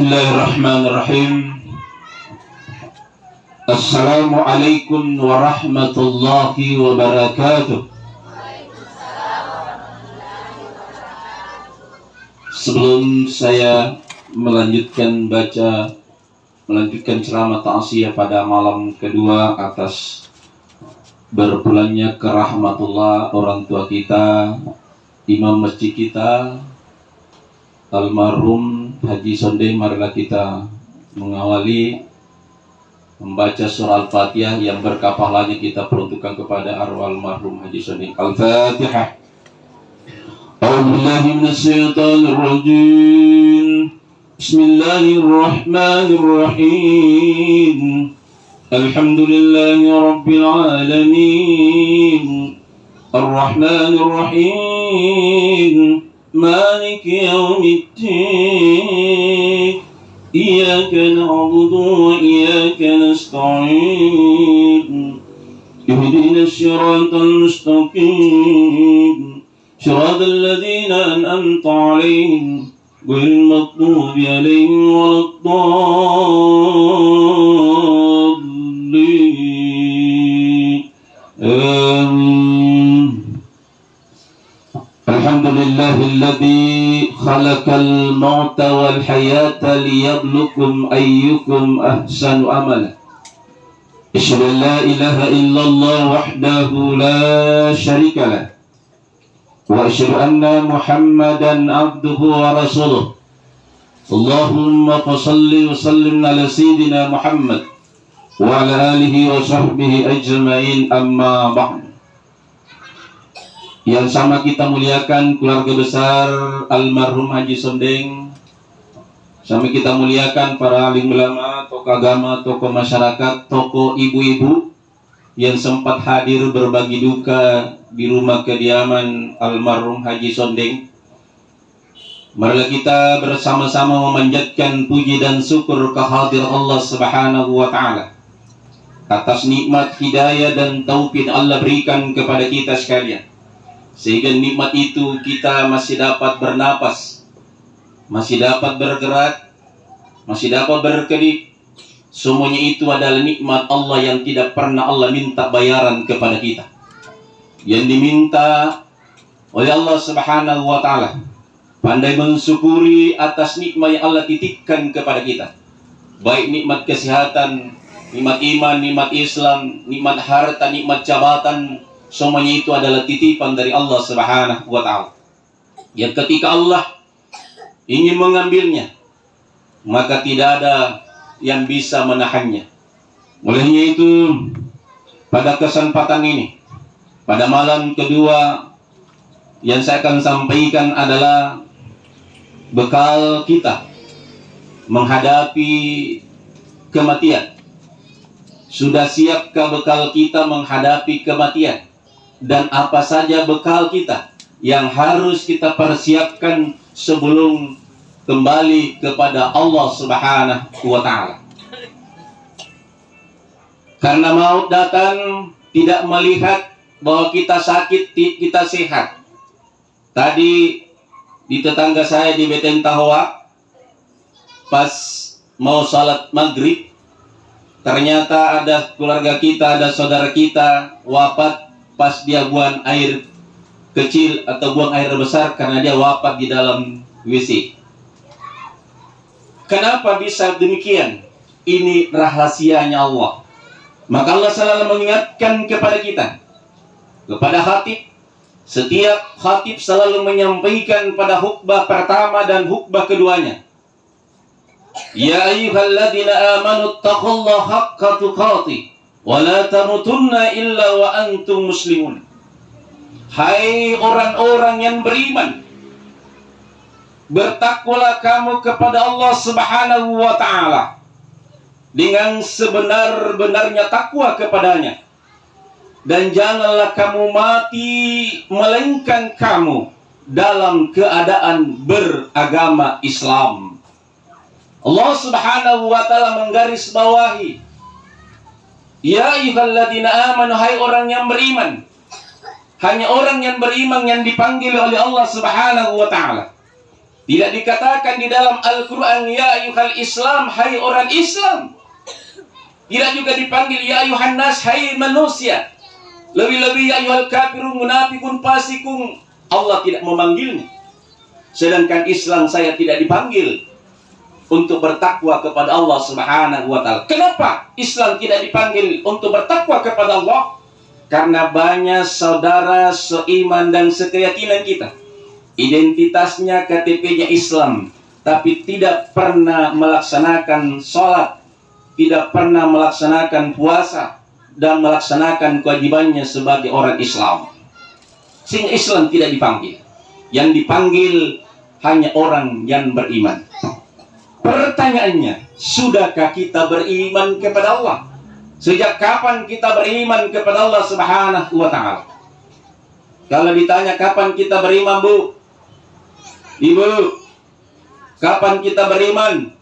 Bismillahirrahmanirrahim. Assalamualaikum warahmatullahi wabarakatuh. Sebelum saya melanjutkan ceramah ta'ziyah pada malam kedua atas berpulangnya ke rahmatullah orang tua kita, imam masjid kita, almarhum Haji Sondeng, marilah kita mengawali membaca surah Al-Fatihah yang berkah pahalanya kita peruntukkan kepada arwah almarhum Haji Sondeng. Al-Fatihah. A'udzubillahi minasyaitonir rajim. Bismillahirrahmanirrahim. Alhamdulillahi rabbil alamin. Ar-Rahmanir Rahim. مالك يوم الدين إياك نعبد وإياك نستعين اهدنا الصراط المستقيم صراط الذين أنعمت عليهم غير المغضوب عليهم ولا الضالين آمين. Alhamdulillahilladzi khalaqal mauta wal hayata liyabluwakum ayyukum ahsanu amala. Asyhadu an la ilaha illallah wahdahu la syarika lah. Wa asyhadu anna Muhammadan abduhu wa rasuluh. Allahumma shalli wa sallim ala sayyidina Muhammad wa ala alihi wa sahbihi ajma'in, amma ba'd. Yang sama kita muliakan keluarga besar almarhum Haji Sondeng, sama kita muliakan para alim ulama, tokoh agama, tokoh masyarakat, tokoh ibu-ibu yang sempat hadir berbagi duka di rumah kediaman almarhum Haji Sondeng. Marilah kita bersama-sama memanjatkan puji dan syukur kehadirat Allah Subhanahu wa Ta'ala atas nikmat hidayah dan taufik Allah berikan kepada kita sekalian, sehingga nikmat itu kita masih dapat bernapas, masih dapat bergerak, masih dapat berkedip. Semuanya itu adalah nikmat Allah yang tidak pernah Allah minta bayaran kepada kita. Yang diminta oleh Allah Subhanahu wa Ta'ala, pandai mensyukuri atas nikmat yang Allah titipkan kepada kita. Baik nikmat kesehatan, nikmat iman, nikmat Islam, nikmat harta, nikmat jabatan, semuanya itu adalah titipan dari Allah Subhanahu wa Ta'ala, yang ketika Allah ingin mengambilnya, maka tidak ada yang bisa menahannya. Olehnya itu, pada kesempatan ini, pada malam kedua, yang saya akan sampaikan adalah bekal kita menghadapi kematian. Sudah siapkah bekal kita menghadapi kematian? Dan apa saja bekal kita yang harus kita persiapkan sebelum kembali kepada Allah Subhanahu wa Ta'ala. Karena maut datang tidak melihat bahwa kita sakit, kita sehat. Tadi di tetangga saya di Beteng Tahwa, pas mau salat maghrib, ternyata ada keluarga kita, ada saudara kita wafat pas dia buang air kecil atau buang air besar karena dia wafat di dalam WC. Kenapa bisa demikian? Ini rahasianya Allah. Maka Allah selalu mengingatkan kepada kita, kepada khatib. Setiap khatib selalu menyampaikan pada khutbah pertama dan khutbah keduanya, ya ayyuhalladzina amanu taqullaha haqqa tuqatih wa la tamutunna illa wa antum muslimun. Hai orang-orang yang beriman, bertakwalah kamu kepada Allah Subhanahu wa Ta'ala dengan sebenar-benarnya takwa kepadanya, dan janganlah kamu mati melainkan kamu dalam keadaan beragama Islam. Allah Subhanahu wa Ta'ala menggarisbawahi, ya ayyuhalladzina amanu, hai orang yang beriman. Hanya orang yang beriman yang dipanggil oleh Allah Subhanahu wa Ta'ala. Tidak dikatakan di dalam Al-Quran, ya ayuhal Islam, hai orang Islam. Tidak juga dipanggil, ya ayuhan nas, hai manusia. Lebih-lebih, ya ayuhal kafirun, munafikun, fasikun. Allah tidak memanggilnya. Sedangkan Islam saya tidak dipanggil untuk bertakwa kepada Allah Subhanahu wa Ta'ala. Kenapa Islam tidak dipanggil untuk bertakwa kepada Allah? Karena banyak saudara seiman dan sekeyakinan kita, identitasnya KTP-nya Islam, tapi tidak pernah melaksanakan sholat, tidak pernah melaksanakan puasa, dan melaksanakan kewajibannya sebagai orang Islam. Sehingga Islam tidak dipanggil. Yang dipanggil hanya orang yang beriman. Pertanyaannya, sudahkah kita beriman kepada Allah? Sejak kapan kita beriman kepada Allah Subhanahu wa Ta'ala? Kalau ditanya kapan kita beriman, Bu? Ibu, kapan kita beriman?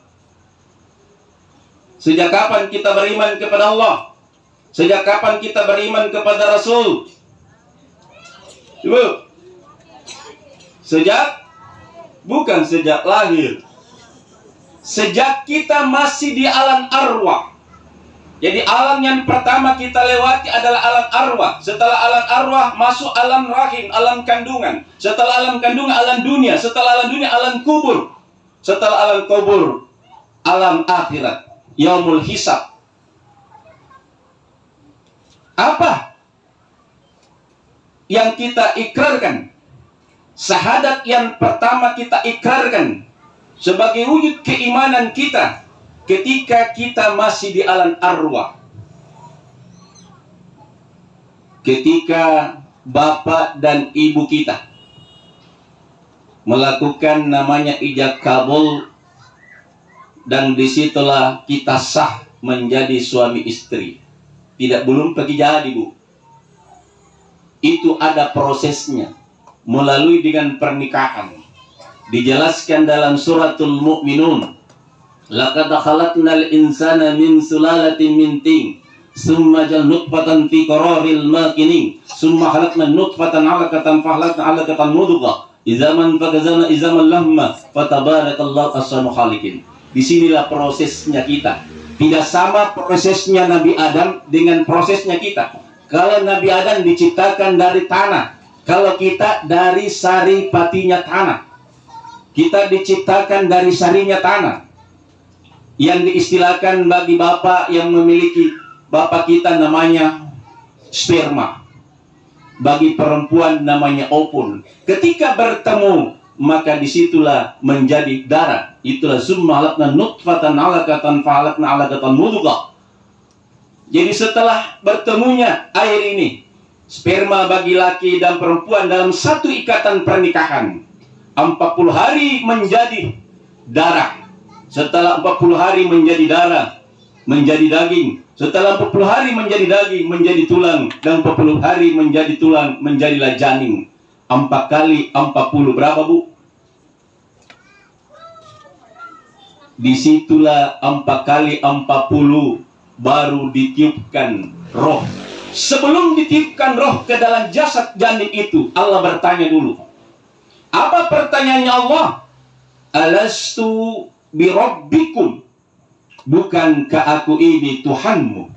Sejak kapan kita beriman kepada Allah? Sejak kapan kita beriman kepada Rasul? Ibu, bukan sejak lahir. Sejak kita masih di alam arwah. Jadi alam yang pertama kita lewati adalah alam arwah. Setelah alam arwah masuk alam rahim, alam kandungan. Setelah alam kandungan, alam dunia. Setelah alam dunia, alam kubur. Setelah alam kubur, alam akhirat, yaumul hisab. Apa yang kita ikrarkan? Syahadat yang pertama kita ikrarkan sebagai wujud keimanan kita ketika kita masih di alam arwah. Ketika bapak dan ibu kita melakukan namanya ijab kabul, dan disitulah kita sah menjadi suami istri. Belum pergi jadi, Bu. Itu ada prosesnya melalui dengan pernikahan. Dijelaskan dalam suratul Mu'minun, laqad khalaqnal insana min sulalatin min tin, summa ja'alna nutfatan fi qararin makinin, summa khalaqna nutfatan 'alaqatan fa khalaqna 'alaqatan mudghah, idzaman fakazana idzaman lahma, fatabarakallahu ahsanul khaliqin. Disinilah prosesnya kita. Tidak sama prosesnya Nabi Adam dengan prosesnya kita. Kalau Nabi Adam diciptakan dari tanah, kalau kita dari sari patinya tanah. Kita diciptakan dari sarinya tanah. Yang diistilahkan bagi bapak yang memiliki bapak kita namanya sperma. Bagi perempuan namanya ovum. Ketika bertemu, maka disitulah menjadi darah. Itulah summa halaqna nutfatan 'alaqatan fa halaqna 'alaqatan mudghah. Jadi setelah bertemunya air ini, sperma bagi laki dan perempuan dalam satu ikatan pernikahan, 40 hari menjadi darah. Setelah 40 hari menjadi darah, menjadi daging. Setelah 40 hari menjadi daging, menjadi tulang. Dan 40 hari menjadi tulang, menjadilah janin. 4 kali 40 berapa, Bu? Disitulah 4 kali 40 baru ditiupkan roh. Sebelum ditiupkan roh ke dalam jasad janin itu, Allah bertanya dulu. Apa pertanyaannya Allah? Alastu birabbikum? Bukankah aku ini Tuhanmu?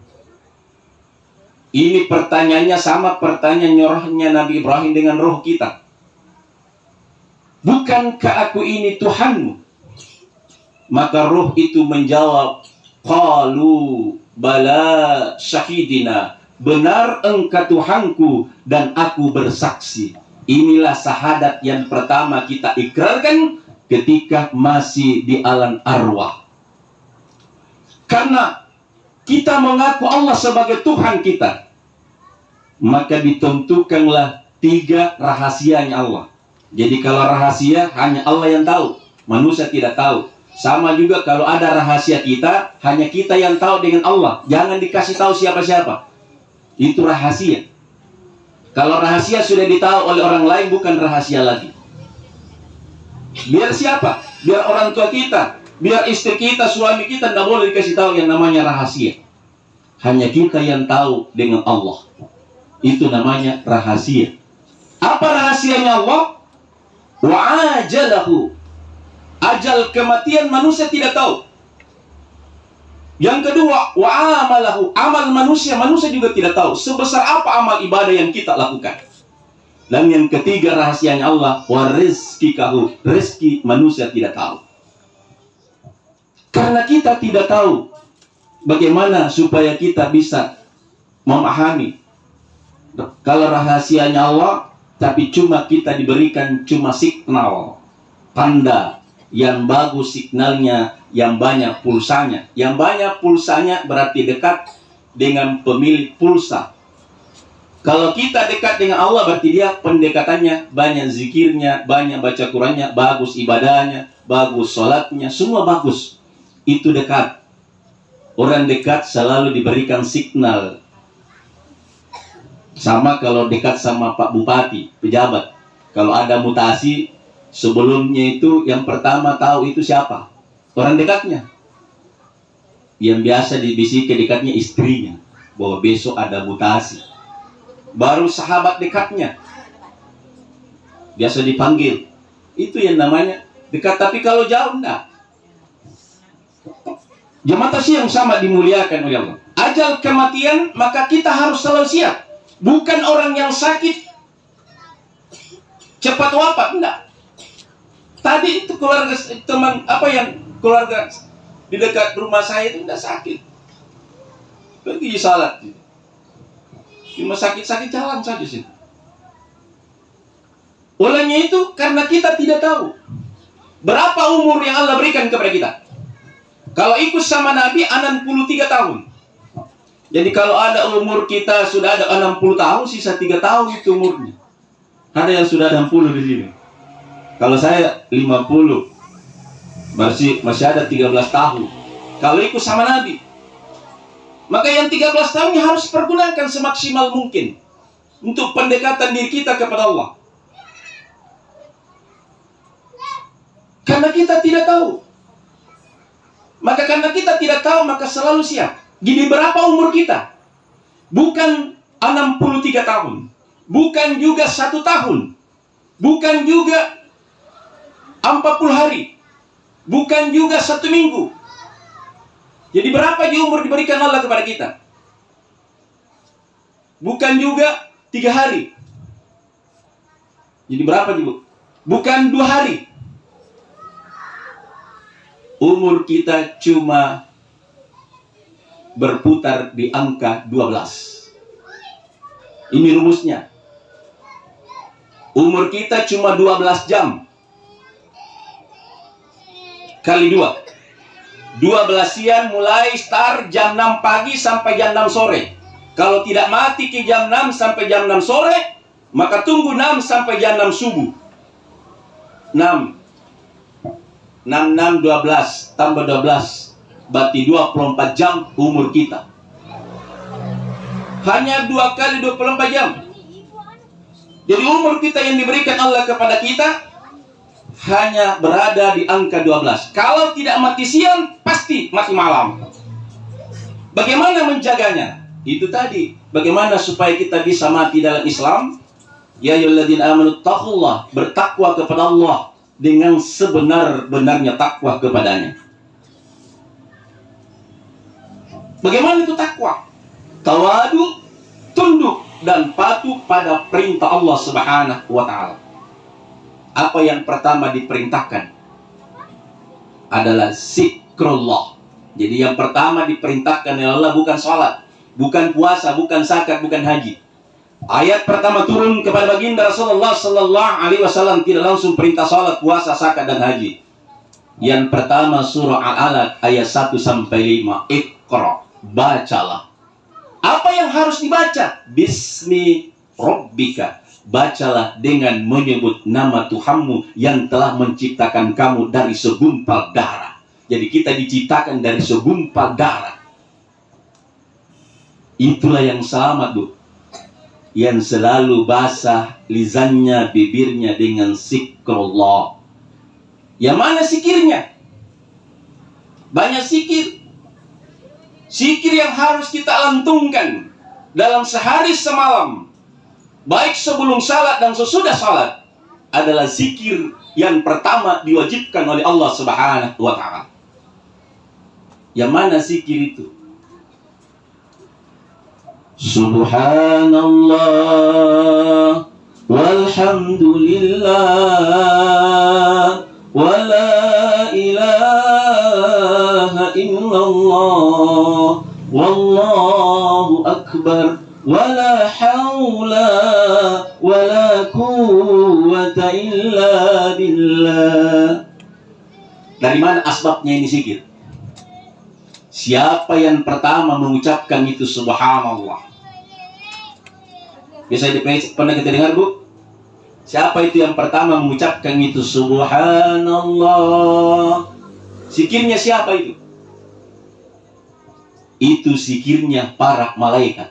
Ini pertanyaannya sama pertanyaan rohnya Nabi Ibrahim dengan roh kita. Bukankah aku ini Tuhanmu? Maka roh itu menjawab, qalu bala syahidina. Benar engkau Tuhanku dan aku bersaksi. Inilah syahadat yang pertama kita ikrarkan ketika masih di alam arwah. Karena kita mengaku Allah sebagai Tuhan kita, maka ditentukanlah 3 rahasianya Allah. Jadi kalau rahasia hanya Allah yang tahu, manusia tidak tahu. Sama juga kalau ada rahasia kita, hanya kita yang tahu dengan Allah. Jangan dikasih tahu siapa-siapa. Itu rahasia. Kalau rahasia sudah ditahu oleh orang lain, bukan rahasia lagi. Biar siapa? Biar orang tua kita, biar istri kita, suami kita, tidak boleh dikasih tahu yang namanya rahasia. Hanya kita yang tahu dengan Allah. Itu namanya rahasia. Apa rahasianya Allah? Wa'ajalahu Ajal kematian manusia tidak tahu. Yang kedua, wa amalahu, amal manusia juga tidak tahu sebesar apa amal ibadah yang kita lakukan. Dan yang ketiga rahasianya Allah, wa rizqikahu, rezeki manusia tidak tahu. Karena kita tidak tahu bagaimana supaya kita bisa memahami kalau rahasianya Allah, tapi cuma kita diberikan cuma signal, tanda yang bagus signalnya, yang banyak pulsanya. Yang banyak pulsanya berarti dekat dengan pemilik pulsa. Kalau kita dekat dengan Allah berarti dia pendekatannya banyak, zikirnya, banyak baca Qur'annya, bagus ibadahnya, bagus sholatnya, semua bagus. Itu dekat. Orang dekat selalu diberikan signal. Sama kalau dekat sama Pak Bupati, pejabat. Kalau ada mutasi, sebelumnya itu yang pertama tahu itu siapa? Orang dekatnya. Yang biasa dibisiki dekatnya istrinya, bahwa besok ada mutasi. Baru sahabat dekatnya biasa dipanggil. Itu yang namanya dekat. Tapi kalau jauh enggak. Jemaah yang sama dimuliakan oleh Allah. Ajal kematian, maka kita harus selalu siap. Bukan orang yang sakit cepat wafat, enggak. Tadi itu keluarga teman keluarga di dekat rumah saya itu enggak sakit, pergi salat, cuma sakit-sakit jalan saja sih. Olehnya itu karena kita tidak tahu berapa umur yang Allah berikan kepada kita. Kalau ikut sama Nabi 63 tahun. Jadi kalau ada umur kita sudah ada 60 tahun, sisa 3 tahun itu umurnya. Ada yang sudah 60 di sini. Kalau saya 50, masih ada 13 tahun. Kalau ikut sama Nabi, maka yang 13 tahunnya harus pergunakan semaksimal mungkin untuk pendekatan diri kita kepada Allah. Karena kita tidak tahu. Maka karena kita tidak tahu, maka selalu siap. Gini, berapa umur kita? Bukan 63 tahun. Bukan juga 1 tahun. Bukan juga 40 hari. Bukan juga 1 minggu. Jadi berapa umur diberikan Allah kepada kita? Bukan juga 3 hari. Jadi berapa juga? Bukan 2 hari. Umur kita cuma berputar di angka 12. Ini rumusnya. Umur kita cuma 12 jam. Kali 2. 12 siang mulai start jam 6 pagi sampai jam 6 sore. Kalau tidak mati ke jam 6 sampai jam 6 sore, maka tunggu 6 sampai jam 6 subuh. 6 12 tambah 12 berarti 24 jam umur kita. Hanya 2 kali 24 jam. Jadi umur kita yang diberikan Allah kepada kita hanya berada di angka 12. Kalau tidak mati siang, pasti mati malam. Bagaimana menjaganya? Itu tadi. Bagaimana supaya kita bisa mati dalam Islam? Ya ayyuhalladzina amanu taqullah, bertakwa kepada Allah dengan sebenar-benarnya takwa kepadanya. Bagaimana itu takwa? Tawadu, tunduk dan patuh pada perintah Allah Subhanahu wa ta'ala. Apa yang pertama diperintahkan adalah zikrullah. Jadi yang pertama diperintahkan oleh Allah bukan salat, bukan puasa, bukan zakat, bukan haji. Ayat pertama turun kepada baginda Rasulullah sallallahu alaihi wasallam tidak langsung perintah salat, puasa, zakat dan haji. Yang pertama surah Al-Alaq ayat 1 sampai 5. Iqra, bacalah. Apa yang harus dibaca? Bismi rabbika. Bacalah dengan menyebut nama Tuhanmu yang telah menciptakan kamu dari segumpal darah. Jadi kita diciptakan dari segumpal darah. Itulah yang selamat, Bu. Yang selalu basah lisannya, bibirnya dengan zikrullah. Yang mana zikirnya? Banyak zikir. Zikir yang harus kita lantungkan dalam sehari semalam, baik sebelum salat dan sesudah salat, adalah zikir yang pertama diwajibkan oleh Allah Subhanahu wa Ta'ala. Yang mana zikir itu? Subhanallah walhamdulillah wa la ilaha illallah wallahu akbar wa la hawla wa la quwwata illa billah. Dari mana asbabnya ini zikir? Siapa yang pertama mengucapkan itu subhanallah? Bisa pernah kita dengar, Bu? Siapa itu yang pertama mengucapkan itu subhanallah? Zikirnya siapa itu? Itu zikirnya para malaikat.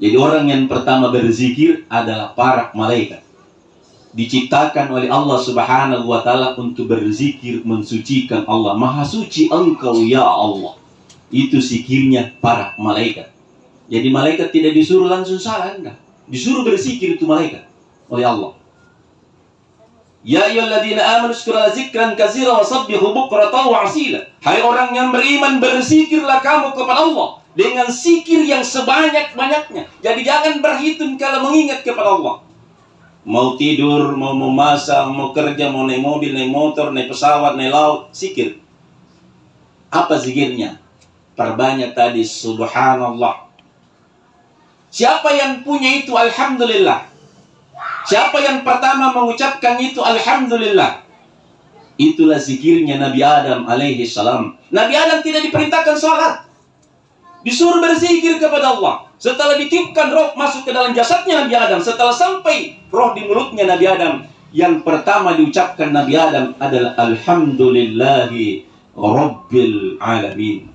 Jadi orang yang pertama berzikir adalah para malaikat. Diciptakan oleh Allah Subhanahu wa Ta'ala untuk berzikir mensucikan Allah. Maha suci Engkau ya Allah. Itu zikirnya para malaikat. Jadi malaikat tidak disuruh langsung salah, enggak. Disuruh berzikir itu malaikat oleh Allah. Ya ayyuhalladzina amanu zkurullaha dzikran katsiran wasabbihu bukratan wa asila. Hai orang yang beriman, berzikirlah kamu kepada Allah dengan zikir yang sebanyak-banyaknya. Jadi jangan berhitung kalau mengingat kepada Allah. Mau tidur, mau memasak, mau kerja, mau naik mobil, naik motor, naik pesawat, naik laut, zikir. Apa zikirnya? Perbanyak tadi subhanallah. Siapa yang punya itu alhamdulillah? Siapa yang pertama mengucapkan itu alhamdulillah? Itulah zikirnya Nabi Adam alaihi salam. Nabi Adam tidak diperintahkan sholat, disuruh berzikir kepada Allah. Setelah ditiupkan roh masuk ke dalam jasadnya Nabi Adam, setelah sampai roh di mulutnya Nabi Adam, yang pertama diucapkan Nabi Adam adalah alhamdulillahi rabbil alamin.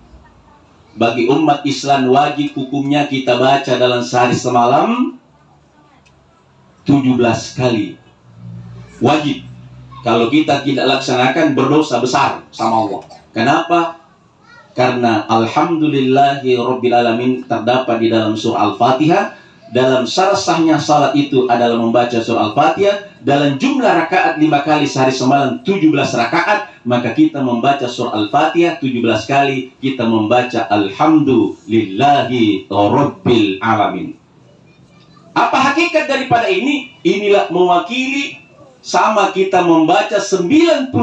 Bagi umat Islam wajib hukumnya kita baca dalam sehari semalam 17 kali. Wajib. Kalau kita tidak laksanakan berdosa besar sama Allah. Kenapa? Karena alhamdulillahi rabbil alamin terdapat di dalam surah Al-Fatihah. Dalam syarat sahnya salat itu adalah membaca surah Al-Fatihah. Dalam jumlah rakaat 5 kali sehari semalam 17 rakaat. Maka kita membaca surah Al-Fatihah 17 kali. Kita membaca alhamdulillahi rabbil alamin. Apa hakikat daripada ini? Inilah mewakili sama kita membaca 99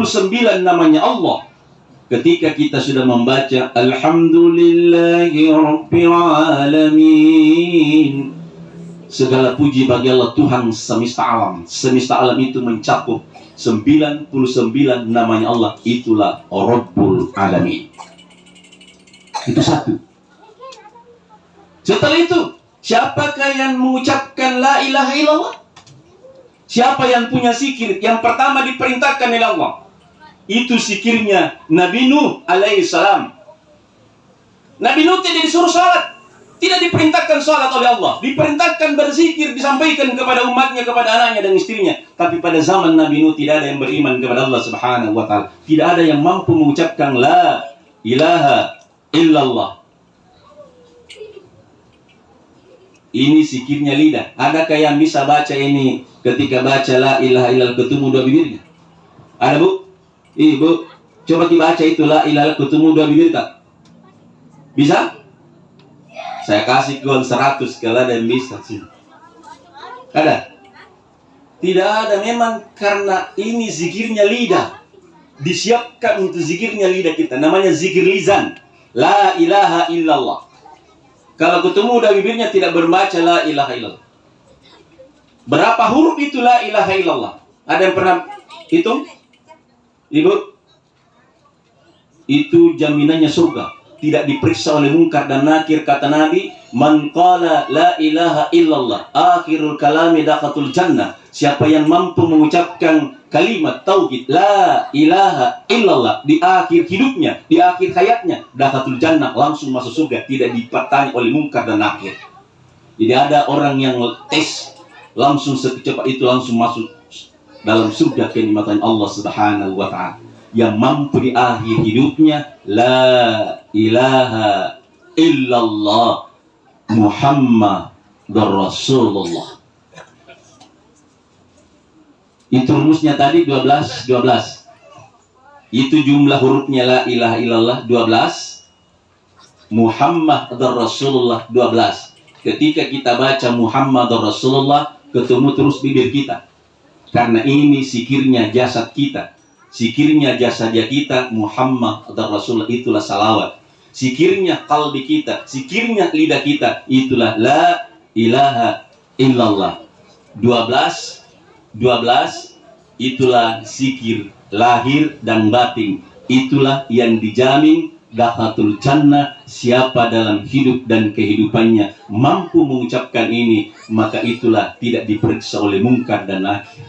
namanya Allah. Ketika kita sudah membaca alhamdulillahi rabbil alamin. Segala puji bagi Allah Tuhan semesta alam. Semesta alam itu mencakup 99 namanya Allah. Itulah Rabbul Alamin. Itu satu. Setelah itu, siapakah yang mengucapkan la ilaha illallah? Siapa yang punya zikir yang pertama diperintahkan oleh Allah? Itu zikirnya Nabi Nuh alaihi salam. Nabi Nuh tidak disuruh salat, tidak diperintahkan salat oleh Allah, diperintahkan berzikir, disampaikan kepada umatnya, kepada anaknya dan istrinya. Tapi pada zaman Nabi Nuh tidak ada yang beriman kepada Allah Subhanahu wa Ta'ala. Tidak ada yang mampu mengucapkan la ilaha illallah. Ini zikirnya lidah. Adakah yang bisa baca ini ketika baca la ilaha illallah ketemu dua bibirnya? Ada, Bu? Ibu, coba dibaca itu la ilaha ketemu dua bibir tak? Bisa? Saya kasih uang 100 kalau ada yang bisa sih. Ada? Tidak ada, memang karena ini zikirnya lidah. Disiapkan untuk zikirnya lidah kita. Namanya zikir lisan. La ilaha illallah. Kalau ketemu udah bibirnya tidak berbaca la ilaha illallah. Berapa huruf itu la ilaha illallah? Ada yang pernah hitung? Ibu? Itu jaminannya surga. Tidak diperiksa oleh mungkar dan nakir. Kata Nabi, man qala la ilaha illallah akhirul kalami dakhatul jannah. Siapa yang mampu mengucapkan kalimat tauhid la ilaha illallah di akhir hidupnya, di akhir hayatnya, dakhatul jannah, langsung masuk surga, tidak dipertanya oleh mungkar dan nakir. Jadi ada orang yang tes langsung secepat itu langsung masuk dalam surga kenikmatan Allah Subhanahu wa Ta'ala. Yang mampu di akhir hidupnya la ilaha illallah Muhammadur Rasulullah. Itu rumusnya tadi 12. Itu jumlah hurufnya la ilaha illallah 12. Muhammad Rasulullah 12. Ketika kita baca Muhammad Rasulullah, ketemu terus bibir kita. Karena ini sikirnya jasad kita. Sikirnya jasadnya kita Muhammad Rasulullah, itulah salawat. Sikirnya kalbi kita, sikirnya lidah kita, itulah la ilaha illallah. 12 itulah zikir lahir dan batin. Itulah yang dijamin dakhatul jannah. Siapa dalam hidup dan kehidupannya mampu mengucapkan ini, maka itulah tidak diperiksa oleh mungkar dan nakir.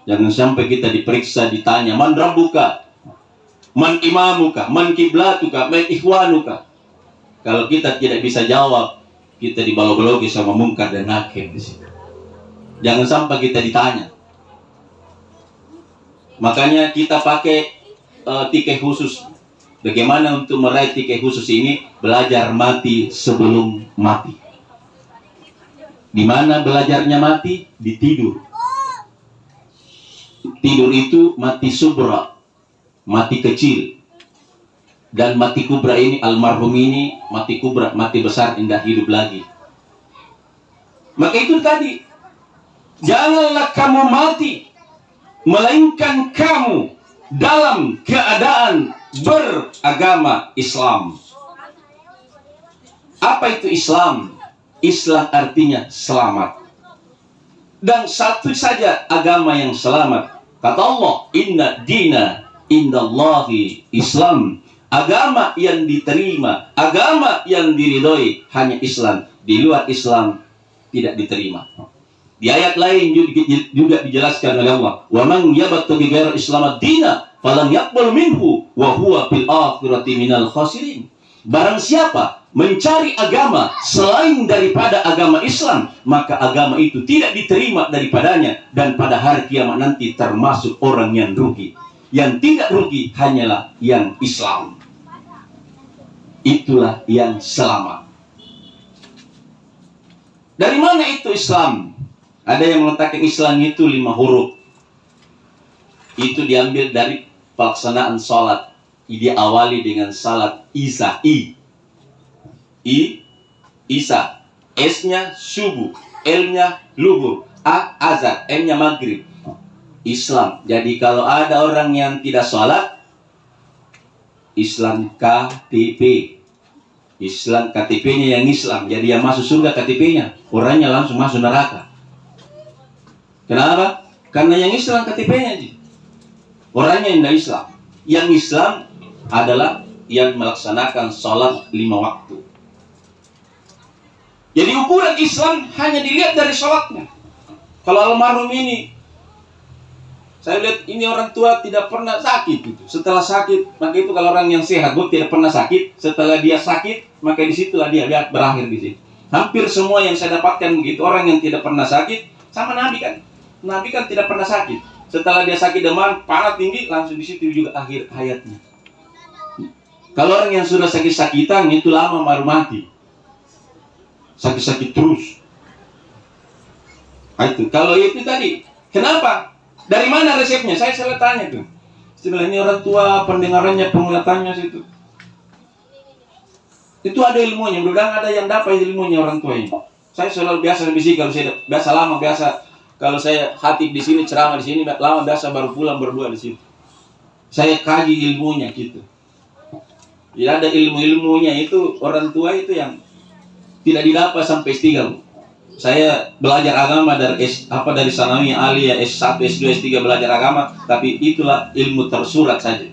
Jangan sampai kita diperiksa, ditanya man rabbuka, man imamuka, man kiblatuka, man ikhwanuka. Kalau kita tidak bisa jawab, kita dibalog-balogi sama mungkar dan nakir di situ. Jangan sampai kita ditanya. Makanya kita pakai tiket khusus. Bagaimana untuk meraih tiket khusus ini? Belajar mati sebelum mati. Di mana belajarnya mati? Di tidur. Tidur itu mati subra, mati kecil. Dan mati kubra ini, almarhum ini, mati kubra, mati besar, indah hidup lagi. Maka itu tadi, janganlah kamu mati, melainkan kamu dalam keadaan beragama Islam. Apa itu Islam? Islam artinya selamat. Dan satu saja agama yang selamat. Kata Allah, inna dina indallahi Islam. Agama yang diterima, agama yang diridhoi hanya Islam. Di luar Islam tidak diterima. Di ayat lain juga dijelaskan oleh Allah, wa man yabtaghi ghaira islam ad-dina falan yaqbal minhu wa huwa fil akhirati minal khasirin. Barang siapa mencari agama selain daripada agama Islam, maka agama itu tidak diterima daripadanya, dan pada hari kiamat nanti termasuk orang yang rugi. Yang tidak rugi hanyalah yang Islam. Itulah yang selamat. Dari mana itu Islam? Ada yang meletakkan Islam itu 5 huruf. Itu diambil dari pelaksanaan sholat. Diawali dengan salat Isya. Isya. S-nya subuh, L-nya luhur, A azan, M-nya maghrib. Islam. Jadi kalau ada orang yang tidak sholat, Islam KTP. Islam KTP-nya yang Islam. Jadi yang masuk surga KTP-nya, orangnya langsung masuk neraka. Kenapa? Karena yang Islam KTP-nya, orangnya yang tidak Islam. Yang Islam adalah yang melaksanakan sholat 5 waktu. Jadi ukuran Islam hanya dilihat dari sholatnya. Kalau almarhum ini, saya lihat ini orang tua tidak pernah sakit gitu. Setelah sakit, maka itu kalau orang yang sehat, tidak pernah sakit. Setelah dia sakit, maka disitulah dia berakhir di situ. Hampir semua yang saya dapatkan begitu. Orang yang tidak pernah sakit, sama Nabi kan. Nabi kan tidak pernah sakit. Setelah dia sakit demam, panas tinggi, langsung di situ juga akhir hayatnya. Kalau orang yang sudah sakit-sakitan, itu lama baru mati. Sakit-sakit terus. Itu. Kalau itu tadi, kenapa? Dari mana resepnya? Saya selalu tanya tuh. Setelah ini orang tua, pendengarannya, penglihatannya situ. Itu ada ilmunya. Mudah-mudahan ada yang dapat ilmunya orang tua ini. Saya selalu biasa lebih kalau saya biasa lama kalau saya khatib di sini, ceramah di sini, lama biasa baru pulang berdua di situ. Saya kaji ilmunya gitu. Jadi ada ilmu-ilmunya itu orang tua itu yang tidak didapat sampai S3. Saya belajar agama dari Sanawiyah Aliyah S1, S2, S3 belajar agama, tapi itulah ilmu tersurat saja.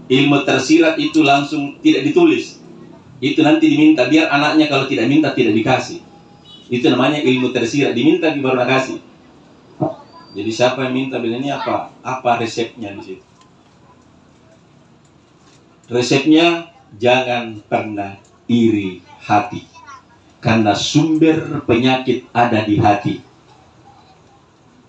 Ilmu tersirat itu langsung tidak ditulis. Itu nanti diminta, biar anaknya kalau tidak minta tidak dikasih. Itu namanya ilmu tersirat, diminta baru dikasih. Jadi siapa yang minta bilang ini apa resepnya di situ? Resepnya jangan pernah iri hati. Karena sumber penyakit ada di hati.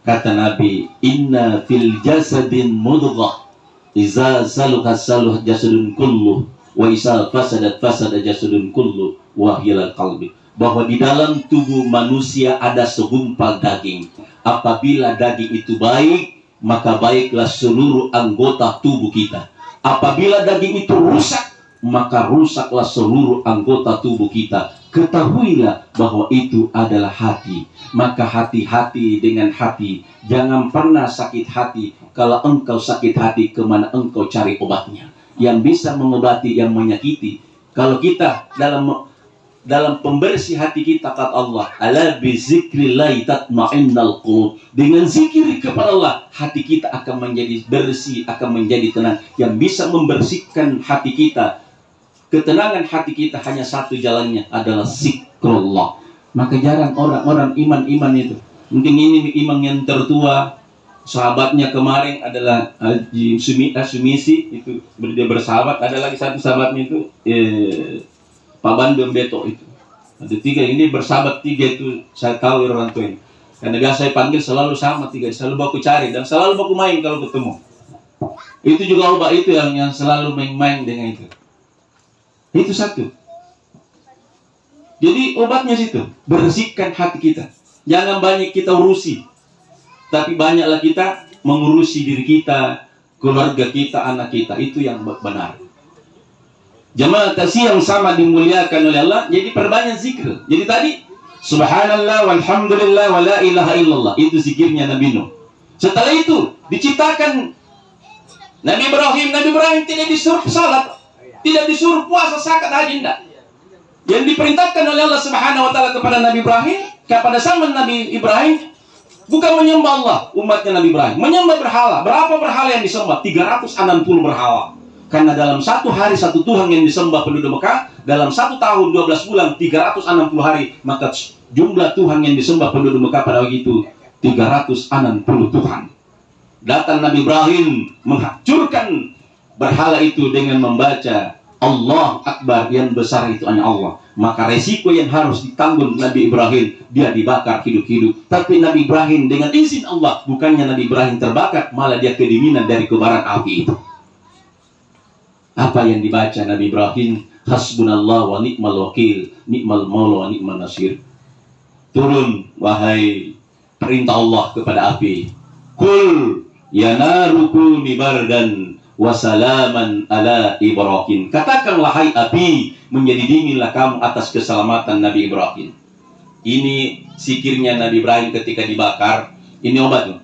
Kata Nabi, inna fil jasadin mudghah, iza saluha jasadun kulluh, wa iza fasada jasadun kulluh, wa hilal qalbi. bahwa di dalam tubuh manusia ada segumpal daging. Apabila daging itu baik, maka baiklah seluruh anggota tubuh kita. Apabila daging itu rusak, maka rusaklah seluruh anggota tubuh kita. Ketahuilah bahwa itu adalah hati. Maka hati-hati dengan hati. Jangan pernah sakit hati. Kalau engkau sakit hati, kemana engkau cari obatnya? Yang bisa mengobati yang menyakiti. Kalau kita dalam pembersih hati kita, kata Allah, ala bizikrillahi tatma'innal qulub. Dengan zikir kepada Allah, hati kita akan menjadi bersih, akan menjadi tenang. Yang bisa membersihkan hati kita, ketenangan hati kita, hanya satu jalannya, adalah zikrullah. Maka jarang orang-orang iman itu. Mungkin ini imam yang tertua, sahabatnya kemarin adalah Haji Sumisi, itu dia bersahabat. Ada lagi satu sahabatnya itu Pak Bandung Beto itu. Ada 3 ini bersahabat 3 itu, saya tahu orang tua ini. Karena biasa saya panggil selalu sama 3, selalu baku cari dan selalu baku main kalau ketemu. Itu juga obat itu yang selalu main-main dengan itu. Itu satu. Jadi obatnya situ, bersihkan hati kita. Jangan banyak kita urusi, tapi banyaklah kita mengurusi diri kita, keluarga kita, anak kita. Itu yang benar. Jemaah kasih yang sama dimuliakan oleh Allah, jadi perbanyak zikir. Jadi tadi subhanallah walhamdulillah wa la ilaha illallah, itu zikirnya Nabi Nuh. Setelah itu diciptakan Nabi Ibrahim. Nabi Ibrahim tidak disuruh salat, tidak disuruh puasa, zakat, haji, tidak. Yang diperintahkan oleh Allah Subhanahu wa taala kepada Nabi Ibrahim, kepada zaman Nabi Ibrahim, bukan menyembah Allah, umatnya Nabi Ibrahim, menyembah berhala. Berapa berhala yang disembah? 360 berhala. Karena dalam satu hari satu Tuhan yang disembah penduduk Mekah, dalam 1 tahun 12 bulan 360 hari, maka jumlah Tuhan yang disembah penduduk Mekah pada waktu itu 360 Tuhan. Datang Nabi Ibrahim menghancurkan berhala itu dengan membaca Allah Akbar, yang besar itu hanya Allah. Maka resiko yang harus ditanggung Nabi Ibrahim, dia dibakar hidup-hidup. Tapi Nabi Ibrahim dengan izin Allah, bukannya Nabi Ibrahim terbakar, malah dia kedinginan dari kobaran api itu. Apa yang dibaca Nabi Ibrahim? Hasbunallah wa ni'mal wakil, ni'mal maula wa ni'mal nasir. Turun wahai perintah Allah kepada api. Kul ya naru kuni bardan wa salaman ala Ibrahim. Katakanlah hai api, menjadi dinginlah kamu atas keselamatan Nabi Ibrahim. Ini zikirnya Nabi Ibrahim ketika dibakar. Ini obat.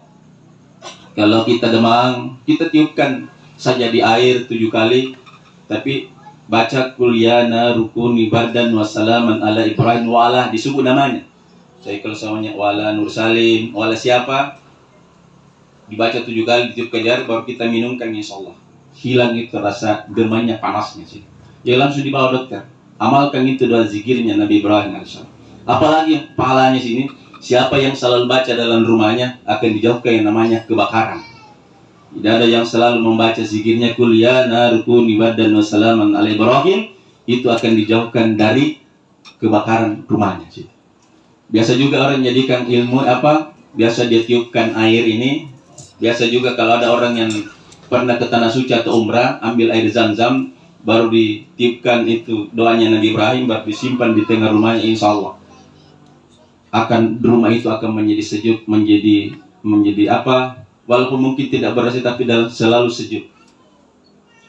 Kalau kita demam, kita tiupkan saja di air 7 kali. Tapi baca kuliana rukuni bardan wasalaman ala Ibrahim wala, disebut namanya. Saya kalau samanya wala Nur Salim, wala siapa, dibaca 7 kali, ditiup kejar, baru kita minumkan, insyaallah hilang itu rasa demamnya, panasnya sih. Ya langsung dibawa dokter. Amalkan itu doa zikirnya Nabi Ibrahim AS. Apalagi pahalanya sini, siapa yang selalu baca dalam rumahnya akan dijauhkan yang namanya kebakaran. Tidak ada yang selalu membaca zikirnya kul ya narukuni bardan wa salaman ala Ibrahim, itu akan dijauhkan dari kebakaran rumahnya. Biasa juga orang jadikan ilmu biasa dia tiupkan air ini. Biasa juga kalau ada orang yang pernah ke tanah suci atau umrah, ambil air Zam-Zam, baru ditiupkan itu doanya Nabi Ibrahim, baru disimpan di tengah rumahnya, insyaallah rumah itu akan menjadi sejuk, menjadi walaupun mungkin tidak berasa, tapi selalu sejuk.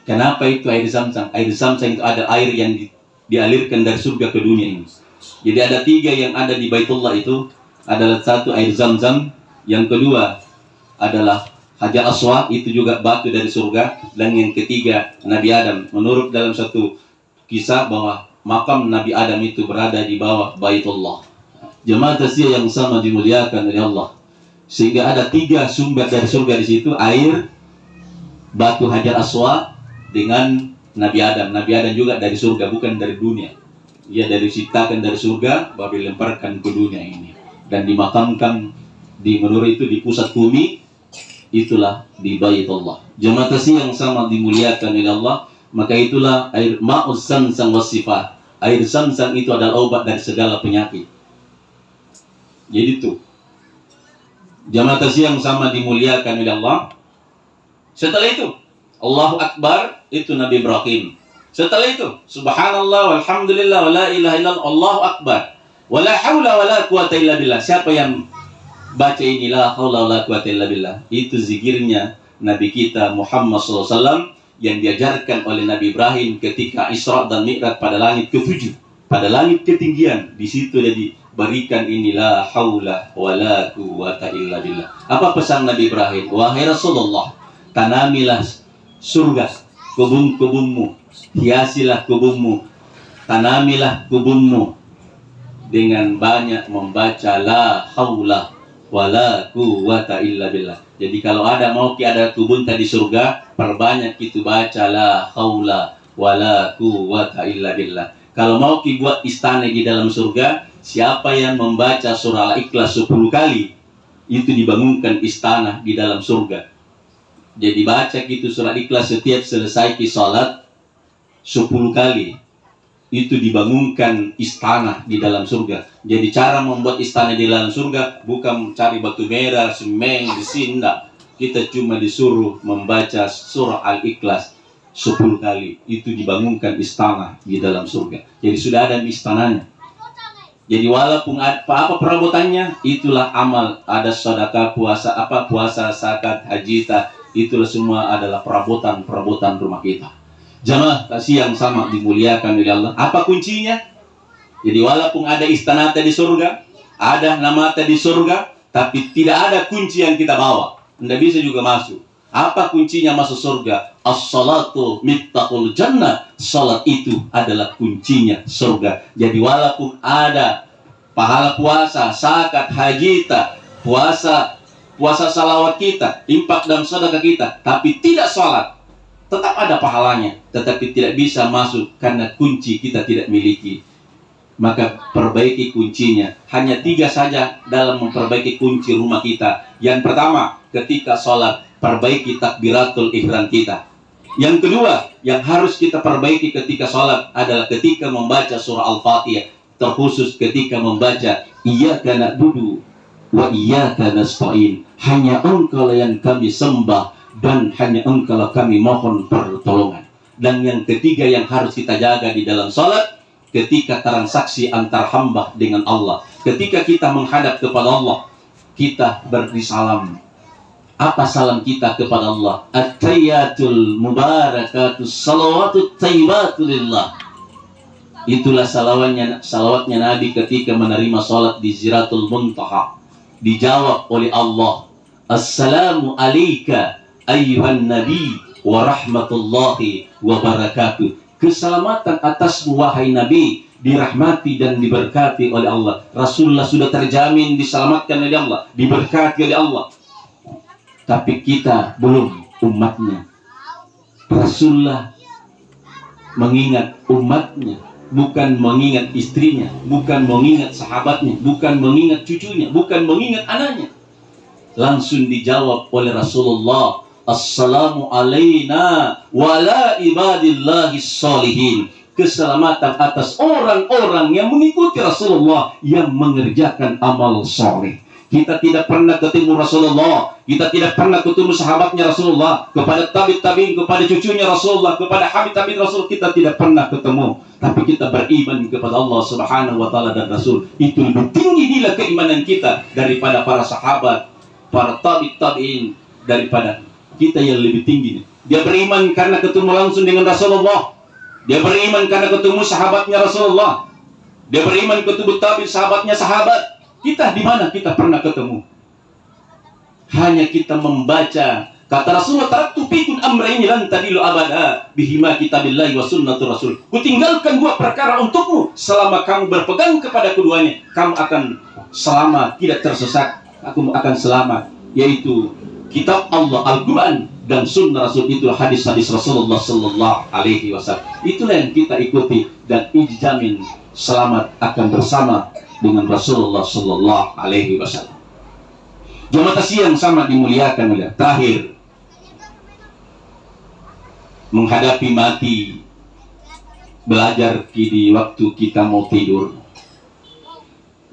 Kenapa itu air Zam-Zam? Air Zam-Zam itu ada air yang dialirkan dari surga ke dunia ini. Jadi ada 3 yang ada di Baitullah itu, adalah 1 air Zam-Zam, yang kedua adalah Hajar Aswad, itu juga batu dari surga, dan yang ketiga Nabi Adam. Menurut dalam satu kisah bahwa makam Nabi Adam itu berada di bawah Baitullah. Jemaah tasbih yang sama dimuliakan oleh Allah. Sehingga ada 3 sumber dari surga di situ, air, batu Hajar Aswad, dengan Nabi Adam. Nabi Adam juga dari surga, bukan dari dunia. Ia diciptakan dari surga, baru dilemparkan ke dunia ini dan dimakamkan menurut itu di pusat bumi, itulah di Baitullah. Jemaah tasbih yang sama dimuliakan oleh Allah. Maka itulah air ma'uz Zamzam wasifah. Air Zamzam itu adalah obat dari segala penyakit. Jadi itu. Jamaah tasbih yang sama dimuliakan oleh Allah. Setelah itu Allahu Akbar, itu Nabi Ibrahim. Setelah itu subhanallah walhamdulillah wa la ilaha illallah, Allahu Akbar. Wala haula wala quwata illa billah. Siapa yang baca ini la haula wala quwata illa billah, itu zikirnya Nabi kita Muhammad SAW yang diajarkan oleh Nabi Ibrahim ketika Isra dan Mi'raj pada langit ke-7, pada langit ketinggian. Di situ dia diberikan ini la haula wala quwata illa billah. Apa pesan Nabi Ibrahim? Wahai Rasulullah, tanamilah surga kebun-kebunmu, hiasilah kebunmu, tanamilah kebunmu dengan banyak membaca la haula wala quwata illa billah. Jadi kalau mau ada kebun tadi surga, perbanyak itu baca la haula wala quwata illa billah. Kalau mau buat istana di dalam surga, siapa yang membaca surah Al-Ikhlas 10 kali, itu dibangunkan istana di dalam surga. Jadi baca gitu surah Al-Ikhlas setiap selesai salat 10 kali, itu dibangunkan istana di dalam surga. Jadi cara membuat istana di dalam surga bukan cari batu merah, semen, besi, enggak. Kita cuma disuruh membaca surah Al-Ikhlas 10 kali, itu dibangunkan istana di dalam surga. Jadi sudah ada istananya. Jadi walaupun apa perabotannya, itulah amal, ada sedekah, puasa, zakat, haji, itulah semua adalah perabotan rumah kita. Jamaah kasih yang sama dimuliakan oleh Allah. Apa kuncinya? Jadi walaupun ada istana di surga, ada nama di surga, tapi tidak ada kunci yang kita bawa, tidak bisa juga masuk. Apa kuncinya masuk surga? As-salatu miftahul jannah. Salat itu adalah kuncinya surga. Jadi walaupun ada pahala puasa, zakat, haji, puasa salawat kita, infak dan sedekah kita, tapi tidak salat, tetap ada pahalanya, tetapi tidak bisa masuk karena kunci kita tidak miliki. Maka perbaiki kuncinya. Hanya 3 saja dalam memperbaiki kunci rumah kita. Yang pertama, ketika sholat, perbaiki takbiratul ihram kita. Yang kedua, yang harus kita perbaiki ketika sholat adalah ketika membaca surah Al-Fatihah, terkhusus ketika membaca iyyaka na'budu wa iyyaka nasta'in. Hanya Engkau yang kami sembah dan hanya Engkau kami mohon pertolongan. Dan yang ketiga yang harus kita jaga di dalam salat, ketika transaksi antar hamba dengan Allah, ketika kita menghadap kepada Allah, kita beri salam. Apa salam kita kepada Allah? At-tayyatul mubarakatus salawatut tayyibatu lillah. Itulah salawatnya Nabi ketika menerima salat di Ziratul Muntaha. Dijawab oleh Allah, Assalamu alayka ayyuhan nabi wa rahmatullahi wa barakatuh. Keselamatan atasmu wahai Nabi, dirahmati dan diberkati oleh Allah. Rasulullah sudah terjamin diselamatkan oleh Allah, diberkati oleh Allah. Tapi kita belum umatnya. Rasulullah mengingat umatnya, bukan mengingat istrinya, bukan mengingat sahabatnya, bukan mengingat cucunya, bukan mengingat anaknya. Langsung dijawab oleh Rasulullah, Assalamu alayna wa la ibadillahi sholihin. Keselamatan atas orang-orang yang mengikuti Rasulullah, yang mengerjakan amal soleh. Kita tidak pernah ketemu Rasulullah, kita tidak pernah ketemu sahabatnya Rasulullah, kepada tabi'in, kepada cucunya Rasulullah, kepada habib Rasul, kita tidak pernah ketemu. Tapi kita beriman kepada Allah Subhanahu wa taala dan Rasul. Itu lebih tinggi nilai keimanan kita daripada para sahabat, para tabi'in, daripada kita yang lebih tinggi. Dia beriman karena ketemu langsung dengan Rasulullah. Dia beriman karena ketemu sahabatnya Rasulullah. Dia beriman ketemu tabi'in, sahabatnya sahabat. Kita di mana kita pernah ketemu? Hanya kita membaca. Kata Rasulullah, taraktu fikum amrayni lan tadilu abada bihima kitabillahi wa sunnatur rasul. Kutinggalkan 2 perkara untukmu, selama kamu berpegang kepada keduanya, kamu akan selamat, tidak tersesat. Aku akan selamat, yaitu kitab Allah Al-Quran dan sunnah Rasul. Itu hadis-hadis Rasulullah sallallahu alaihi wasallam. Itulah yang kita ikuti dan dijamin selamat akan bersama dengan Rasulullah sallallahu alaihi wasallam. Jemaah yang sama dimuliakan oleh. Terakhir, menghadapi mati, belajar di waktu kita mau tidur.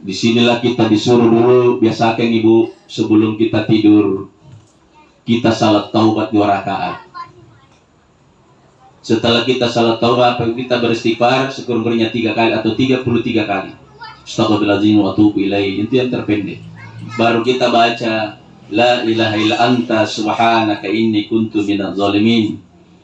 Disinilah kita disuruh dulu, biasakan ibu sebelum kita tidur, kita salat taubat 2 rakaat. Setelah kita salat taubat, kita beristighfar sekurang-kurangnya 3 kali atau 33 kali. Astagfirullahaladzim wa atubu ilaih. Itu yang terpendek. Baru kita baca la ilaha illa anta subhanaka inni kuntu minadz zalimin.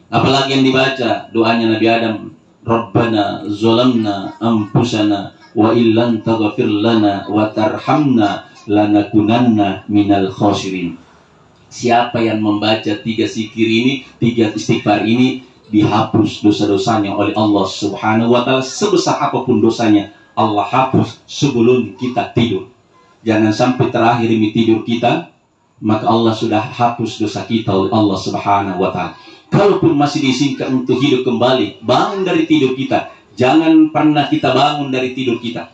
Apalagi yang dibaca doanya Nabi Adam, Rabbana zalamna anfusana wa illam taghfir lana wa tarhamna lanakunanna minal khasirin. Siapa yang membaca 3 zikir ini, 3 istighfar ini, dihapus dosa-dosanya oleh Allah Subhanahu wa taala. Sebesar apapun dosanya, Allah hapus sebelum kita tidur. Jangan sampai terakhir ini tidur kita, maka Allah sudah hapus dosa kita oleh Allah Subhanahu wa taala. Kalaupun masih diizinkan untuk hidup kembali, bangun dari tidur kita. Jangan pernah kita bangun dari tidur kita.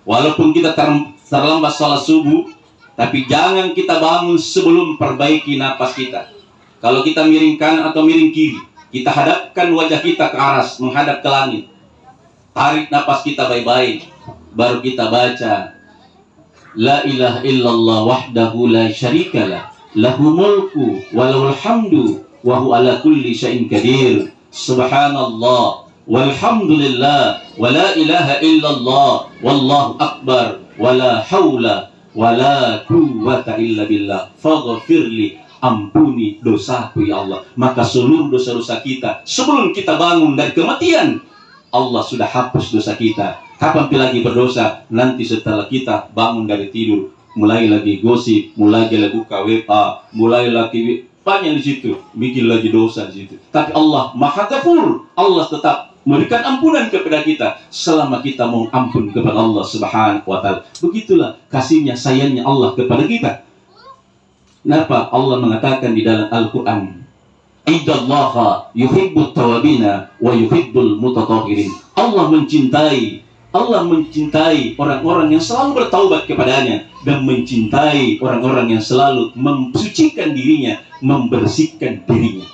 Walaupun kita terlambat salat subuh, tapi jangan kita bangun sebelum perbaiki napas kita. Kalau kita miring kanan atau miring kiri, kita hadapkan wajah kita ke aras, menghadap ke langit. Tarik napas kita baik-baik. Baru kita baca la ilaha illallah wahdahu la syarikalah, lahu mulku wa lahul hamdu wa huwa ala kulli syai'in qadir. Subhanallah walhamdulillah wa la ilaha illallah wallahu akbar wa la haula wa la quwwata illa billah. Faghfirli, ampuni dosaku ya Allah. Maka seluruh dosa-dosa kita sebelum kita bangun dari kematian, Allah sudah hapus dosa kita. Kapan lagi berdosa? Nanti setelah kita bangun dari tidur, mulai lagi gosip, mulai lagi buka WA, mulai lagi banyak di situ, bikin lagi dosa di situ. Tapi Allah Maha Ghafur. Allah tetap memberikan ampunan kepada kita selama kita mau ampun kepada Allah Subhanahu wa taala. Begitulah kasihnya, sayangnya Allah kepada kita. Kenapa Allah mengatakan di dalam Al-Qur'an, "Innallaha yuhibbut tawwabina wa yuhibbul mutatahhirin." Allah mencintai orang-orang yang selalu bertaubat kepadanya dan mencintai orang-orang yang selalu mensucikan dirinya, membersihkan dirinya.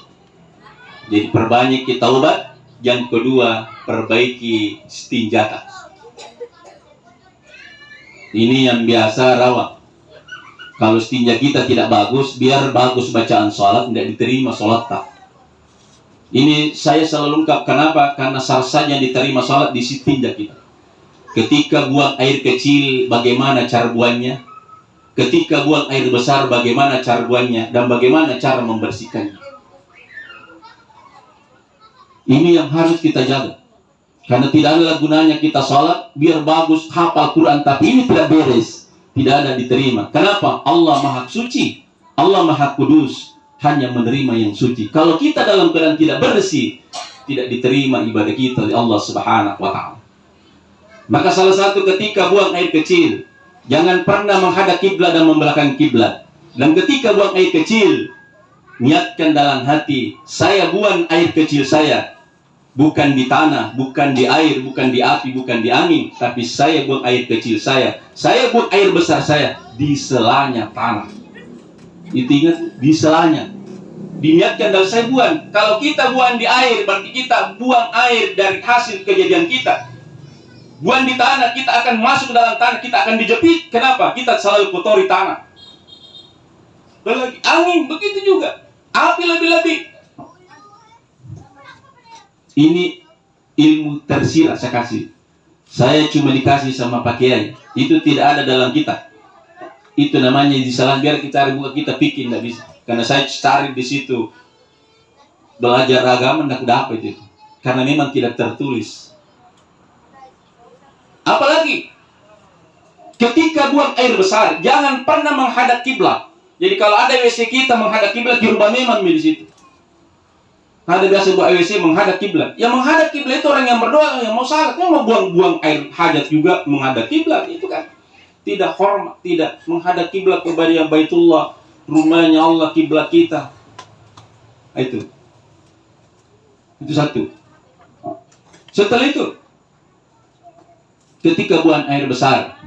Jadi perbanyak kita taubat. Yang kedua, perbaiki istinjata. Ini yang biasa rawan. Kalau istinja kita tidak bagus, biar bagus bacaan salat, tidak diterima salat tak. Ini saya selalu ungkap. Kenapa? Karena sarsanya diterima salat di istinja kita. Ketika buang air kecil, bagaimana cara buangnya? Ketika buang air besar, bagaimana cara buangnya? Dan bagaimana cara membersihkannya? Ini yang harus kita jaga. Karena tidak ada gunanya kita salat, biar bagus, hafal Quran, tapi ini tidak beres. Tidak ada diterima. Kenapa? Allah Maha Suci. Allah Maha Kudus. Hanya menerima yang suci. Kalau kita dalam keadaan tidak bersih, tidak diterima ibadah kita oleh Allah Subhanahu wa taala. Maka salah satu ketika buang air kecil, jangan pernah menghadap kiblat dan membelakangi kiblat. Dan ketika buang air kecil, niatkan dalam hati, saya buang air kecil saya bukan di tanah, bukan di air, bukan di api, bukan di angin, tapi saya buang air kecil saya buang air besar saya di selanya tanah. Itu ingat, di selanya. Diniatkan dalam saya buang. Kalau kita buang di air, berarti kita buang air dari hasil kejadian kita. Buang di tanah, kita akan masuk ke dalam tanah, kita akan dijepit. Kenapa? Kita selalu kotori tanah. Lagi angin, begitu juga. Api lebih-lebih. Ini ilmu tersirat saya kasih. Saya cuma dikasih sama Pak Kiai. Itu tidak ada dalam kitab. Itu namanya disalah, biar kita cari buka kita pikir, tidak bisa. Karena saya cari di situ belajar agama tidak dapat itu. Karena memang tidak tertulis. Apalagi ketika buang air besar, jangan pernah menghadap kiblat. Jadi kalau ada WC kita menghadap kiblat, dirubah memang di situ. Ada biasa buat WC menghadap kiblat. Yang menghadap kiblat itu orang yang berdoa, yang mau salat, yang mau buang-buang air hajat juga menghadap kiblat. Itu kan tidak hormat, tidak menghadap kiblat kepada yang Baitullah, rumahnya Allah, kiblat kita. Itu satu. Setelah itu, ketika buang air besar,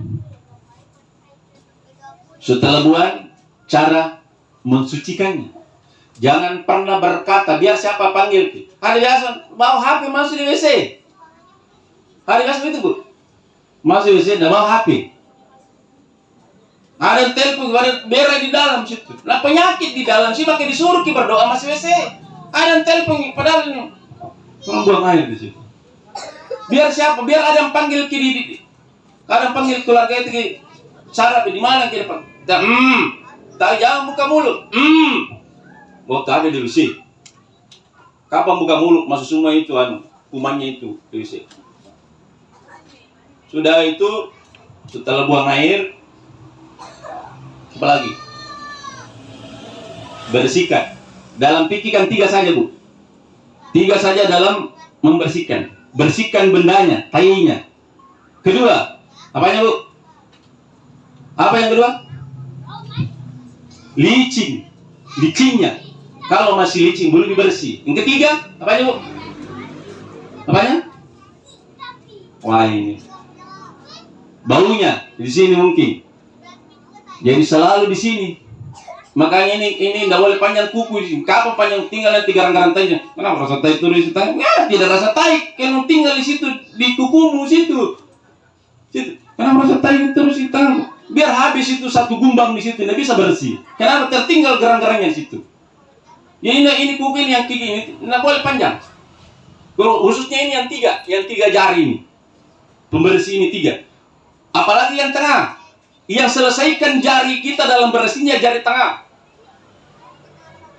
setelah buang, cara mensucikannya. Jangan pernah berkata, biar siapa panggil. Hari biasa, bawa HP masuk di WC. Hari biasa itu, Bu. Masuk di WC, dan bawa HP. Ada telepon, ada berak di dalam situ. Nah, penyakit di dalam sih, makanya disuruh kita berdoa masuk WC. Ada telepon, padahal ini orang buang air di situ. Biar siapa? Biar ada yang panggil kiri. Kadang panggil keluarga itu sarap di mana kita pak? Tak jangan buka mulut. Mau tak ada di WC. Kapan buka mulut masuk semua itu kumannya itu di WC. Sudah itu setelah buang air, apa lagi? Bersihkan. Dalam pikiran 3 saja bu. 3 saja dalam membersihkan. Bersihkan bendanya, tainya. Kedua, apanya bu? Apa yang kedua? Licin. Licinnya. Kalau masih licin belum dibersih. Yang ketiga, apanya bu? Apanya? Wah ini. Baunya di sini mungkin. Jadi selalu di sini. Makanya ini tidak boleh panjang kuku di sini. Kapan panjang tinggal nanti garang-garantainya? Kenapa rasa tai turun di situ? Ya, tidak rasa tai. Kalau tinggal di situ di kukumu situ. Kenapa rasa tai terus di tangan? Biar habis itu satu gumbang di situ, tidak bisa bersih. Kenapa tertinggal gerang-gerangnya di situ? Ya, ini kuku ini yang gigi ini tidak boleh panjang. Kalau khususnya ini yang 3 jari ini. Pembersih ini 3. Apalagi yang tengah. Yang selesaikan jari kita dalam bersihnya jari tengah.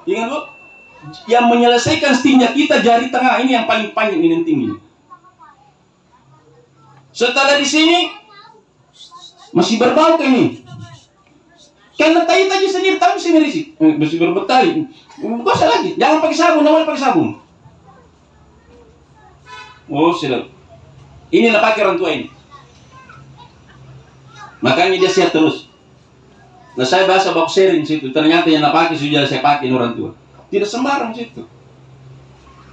Ingat bu? Yang menyelesaikan stinja kita jari tengah ini yang paling panjang ini yang tinggi. Setelah di sini masih berbau ke ini. Karena tai tadi sendiri tahu sih merisi. Masih berbetali. Gosok lagi. Jangan pakai sabun, tidak boleh pakai sabun. Oh, sudah. Inilah pakai orang tua ini. Makanya dia sehat terus. Nah saya bahasa baku sharing situ. Ternyata yang pakai sudah saya pakai orang tua. Tidak sembarang situ.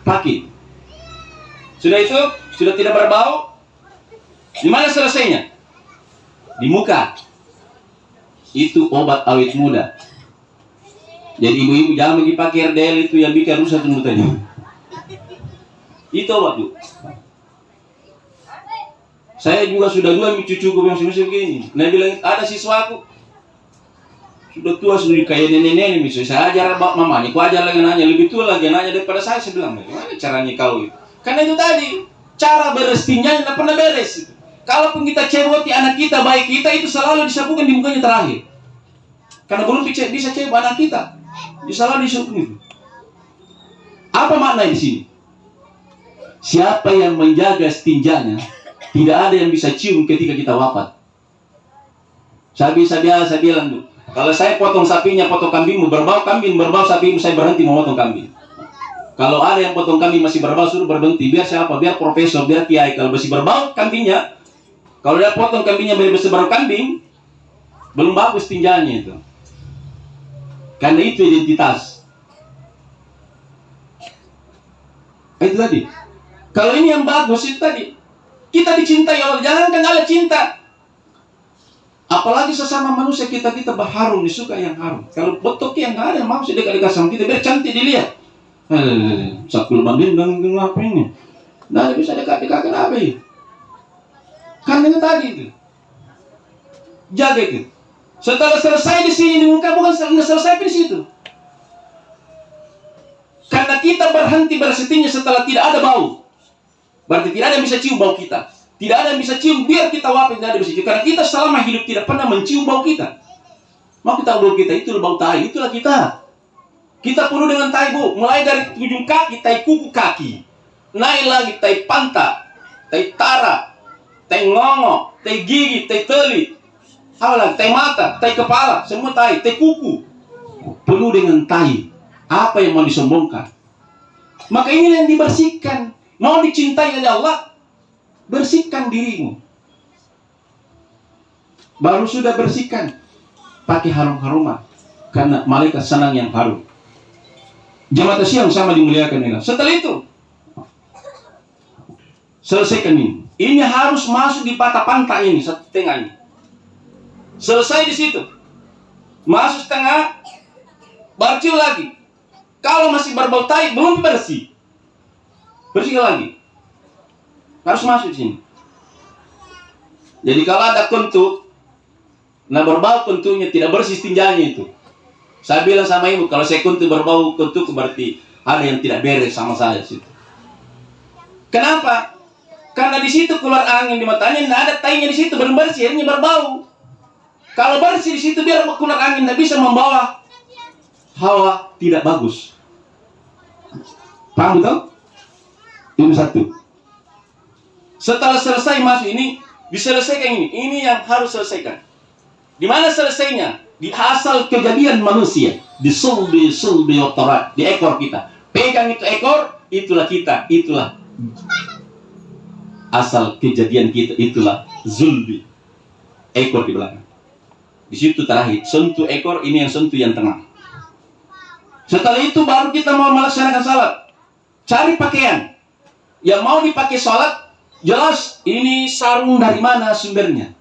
Pakai. Sudah itu sudah tidak berbau. Di mana selesainya? Di muka. Itu obat awet muda. Jadi ibu-ibu jangan lagi pakai RDL itu yang bikin rusak rambutnya. Itu obat bu. Saya juga sudah 2 cucuku yang masih begini. Nah bilang ada siswaku sudah tua sudah kayak nenek-nenek misalnya. Saya ajar mamanya, aku ajar lagi nanya lebih tua lagi nanya daripada saya bilang bagaimana caranya kau itu? Karena itu tadi cara berestinnya tidak pernah beres. Kalaupun kita ceboti anak kita baik kita itu selalu disapukan di mukanya terakhir. Karena belum bisa cebok anak kita, selalu disapukan itu. Apa makna di sini? Siapa yang menjaga stinjanya? Tidak ada yang bisa cium ketika kita wafat. Saya biasa bilang tuh, kalau saya potong sapinya, potong kambingmu, berbau sapimu, saya berhenti memotong kambing. Kalau ada yang potong kambing masih berbau, suruh berhenti. Biar siapa? Biar profesor, biar kiai. Kalau masih berbau kambingnya, kalau dia potong kambingnya masih berbau kambing, belum bagus tinjanya itu. Karena itu identitas. Itu tadi. Kalau ini yang bagus itu tadi. Kita dicintai Allah, jangankan Allah cinta. Apalagi sesama manusia kita berharum, disuka yang harum. Kalau botok yang nggak ada yang mau dekat-dekat sama kita, biar cantik dilihat. Sakul banding dan apa ini? Nggak bisa dekat-dekat kenapa ini? Karena itu tadi itu. Jaga itu. Setelah selesai di sini di muka bukan selesai di situ. Karena kita berhenti bersetinya setelah tidak ada bau. Berarti tidak ada yang bisa cium bau kita. Tidak ada yang bisa cium biar kita wafat, tidak ada yang bisa cium. Karena kita selama hidup tidak pernah mencium bau kita. Mau kita bau kita itu bau tai, itulah kita. Kita penuh dengan tai bu. Mulai dari ujung kaki, tai kuku kaki. Naik lagi tai pantat, tai tara, tai ngongok, tai gigi, tai teli. Apa lagi? Tai mata, tai kepala, semua tai kuku. Penuh dengan tai. Apa yang mau disombongkan? Maka ini yang dibersihkan. Mau dicintai oleh Allah, bersihkan dirimu. Baru sudah bersihkan, pakai harum-haruman. Karena malaikat senang yang harum. Jemaat siang sama dimuliakan Allah. Setelah itu, selesaikan ini. Ini harus masuk di patah pantai ini, satu tengah ini. Selesai di situ. Masuk tengah, barciu lagi. Kalau masih berbau tai, belum bersih. Bersihkan lagi. Harus masuk di sini. Jadi kalau ada kentuk, nah berbau kentuknya tidak bersih tinjanya itu. Saya bilang sama ibu, kalau saya kentuk berbau kentuk berarti ada yang tidak beres sama saya situ. Kenapa? Karena di situ keluar angin di matanya, tidak ada tainya di situ, belum bersih, akhirnya berbau. Kalau bersih di situ biar keluar angin, tidak bisa membawa hawa tidak bagus. Paham betul? Ini satu. Setelah selesai masuk ini, diselesaikan ini. Ini yang harus selesaikan. Di mana selesainya? Di asal kejadian manusia. Di sulbi otorat, di ekor kita. Pegang itu ekor, itulah kita, itulah asal kejadian kita, itulah zulbi. Ekor di belakang. Di situ terakhir, sentuh ekor, ini yang sentuh yang tengah. Setelah itu baru kita mau melaksanakan salat. Cari pakaian. Yang mau dipakai salat, jelas ini sarung dari mana sumbernya.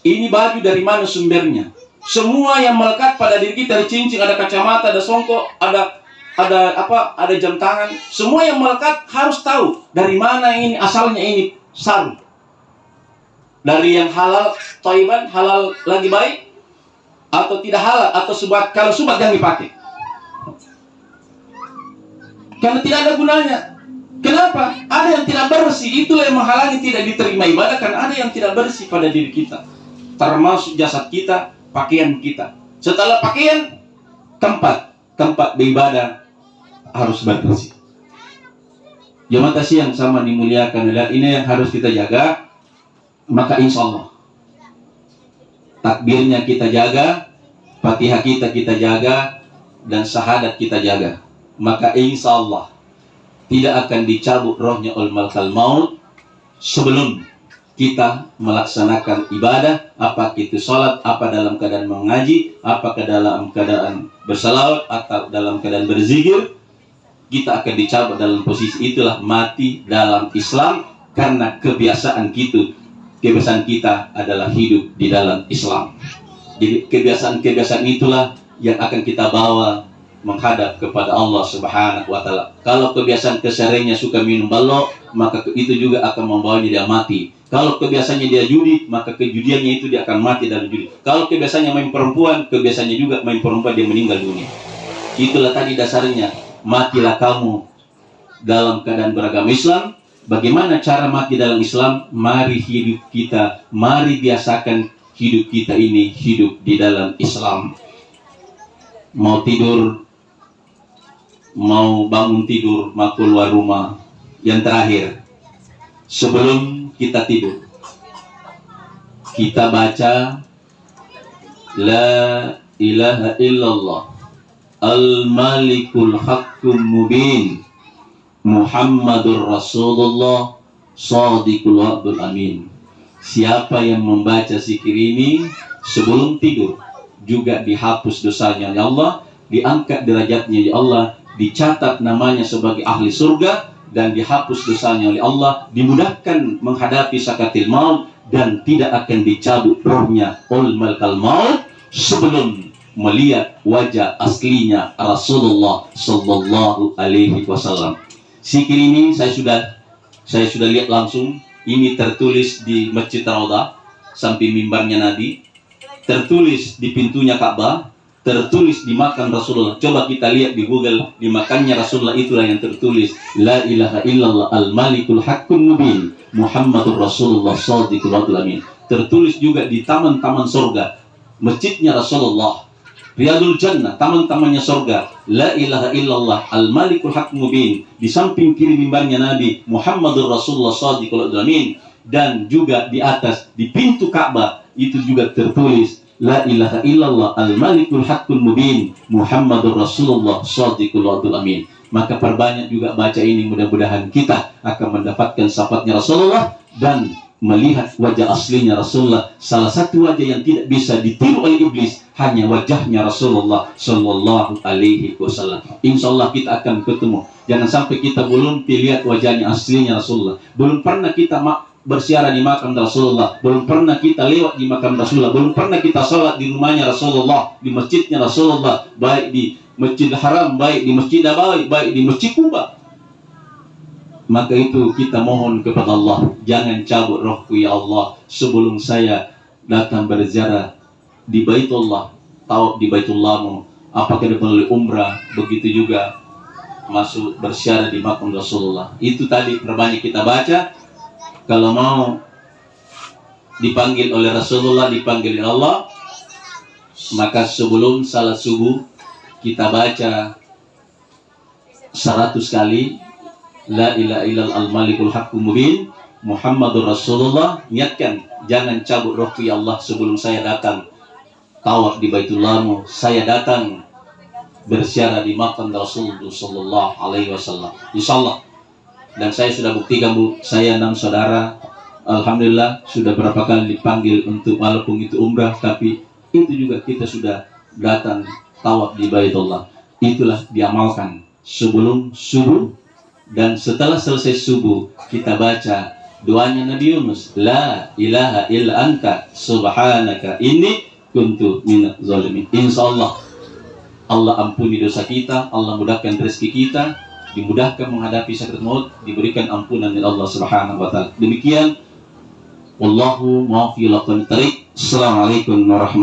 Ini baju dari mana sumbernya. Semua yang melekat pada diri kita, ada cincin, ada kacamata, ada songkok, ada jam tangan. Semua yang melekat harus tahu dari mana ini asalnya ini sarung. Dari yang halal, thayyiban, halal lagi baik, atau tidak halal, atau subat. Kalau subat jangan dipakai. Karena tidak ada gunanya. Kenapa? Ada yang tidak bersih, itulah yang menghalangi tidak diterima ibadah. Karena ada yang tidak bersih pada diri kita, termasuk jasad kita, pakaian kita. Setelah pakaian, tempat beribadah harus bersih. Jemaah yang sama dimuliakan, ini yang harus kita jaga. Maka insya Allah takbirnya kita jaga, Fatihah kita jaga, dan syahadat kita jaga. Maka insya Allah tidak akan dicabut rohnya oleh malakal maut sebelum kita melaksanakan ibadah, apa itu sholat, apa dalam keadaan mengaji, apakah dalam keadaan bersalawat atau dalam keadaan berzikir. Kita akan dicabut dalam posisi itulah mati dalam Islam, karena kebiasaan kita adalah hidup di dalam Islam. Jadi kebiasaan itulah yang akan kita bawa menghadap kepada Allah Subhanahu wa Ta'ala. Kalau kebiasaan kesehariannya suka minum balok, maka itu juga akan membawanya dia mati. Kalau kebiasaannya dia judi, maka kejudiannya itu dia akan mati dalam judi. Kalau kebiasaannya main perempuan, kebiasaannya juga main perempuan, dia meninggal dunia. Itulah tadi dasarnya. Matilah kamu dalam keadaan beragama Islam. Bagaimana cara mati dalam Islam? Mari hidup kita, mari biasakan hidup kita ini hidup di dalam Islam. Mau tidur, mau bangun tidur, mau keluar rumah. Yang terakhir, sebelum kita tidur, kita baca La ilaha illallah Al-Malikul Haqqul Mubin Muhammadur Rasulullah Shadiqul Wa'dul Amin. Siapa yang membaca zikir ini sebelum tidur, juga dihapus dosanya ya Allah, diangkat derajatnya ya Allah, dicatat namanya sebagai ahli surga, dan dihapus dosanya oleh Allah, dimudahkan menghadapi sakatil maut, dan tidak akan dicabut rohnya oleh malakal maut sebelum melihat wajah aslinya Rasulullah Sallallahu Alaihi Wasallam. Zikir ini saya sudah lihat langsung. Ini tertulis di Masjid Raudhah, samping mimbarnya Nabi, tertulis di pintunya Ka'bah, tertulis di makam Rasulullah. Coba kita lihat di Google, di makamnya Rasulullah itulah yang tertulis La ilaha illallah al-malikul haqqul mubin Muhammadur Rasulullah Shadiqul Wa'dul Amin. Tertulis juga di taman-taman surga, masjidnya Rasulullah, Riyadul Jannah, taman-tamannya surga, La ilaha illallah al-malikul haqqul mubin. Di samping kiri mimbarnya Nabi, Muhammadur Rasulullah Shadiqul Wa'dul Amin. Dan juga di atas, di pintu Ka'bah, itu juga tertulis La ilaha illallah al-malikul haqqul mubin Muhammadur Rasulullah Shadiqul Wa'dul Amin. Maka perbanyak juga baca ini, mudah-mudahan kita akan mendapatkan syafaatnya Rasulullah dan melihat wajah aslinya Rasulullah. Salah satu wajah yang tidak bisa ditiru oleh iblis hanya wajahnya Rasulullah Sallallahu Alaihi Wasallam. Insya Allah kita akan ketemu. Jangan sampai kita belum lihat wajahnya aslinya Rasulullah, belum pernah kita bersiara di makam Rasulullah, belum pernah kita lewat di makam Rasulullah, belum pernah kita sholat di rumahnya Rasulullah, di masjidnya Rasulullah, baik di Masjidil Haram, baik di Masjid Nabawi, baik di Masjid Kuba. Maka itu kita mohon kepada Allah, jangan cabut rohku ya Allah sebelum saya datang berziarah di Baitullah, tawaf di Baitullah, apakah diperoleh umrah, begitu juga masuk bersyarah di makam Rasulullah. Itu tadi perbanyak kita baca. Kalau mau dipanggil oleh Rasulullah, dipanggil oleh Allah, maka sebelum salat subuh kita baca 100 kali La ilaha illallah al-malikul haqqul mubin Muhammadur Rasulullah. Niatkan, jangan cabut roh ya Allah sebelum saya datang tawaf di Baitullah, saya datang bersyarah di makam Rasulullah sallallahu alaihi wasallam. Insyaallah. Dan saya sudah buktikan Bu, saya 6 saudara alhamdulillah sudah berapa kali dipanggil untuk walaupun itu umrah, tapi itu juga kita sudah datang tawaf di Baitullah. Itulah diamalkan sebelum subuh, dan setelah selesai subuh kita baca doanya Nabi Yunus, la ilaha illa anta subhanaka inni kuntu minaz zalimin. Insyaallah Allah ampuni dosa kita, Allah mudahkan rezeki kita, dimudahkan menghadapi sakit maut, diberikan ampunan dari Allah Subhanahu wa taala. Demikian wallahu muwaffiq ila aqwamit thariq. Assalamualaikum warahmatullahi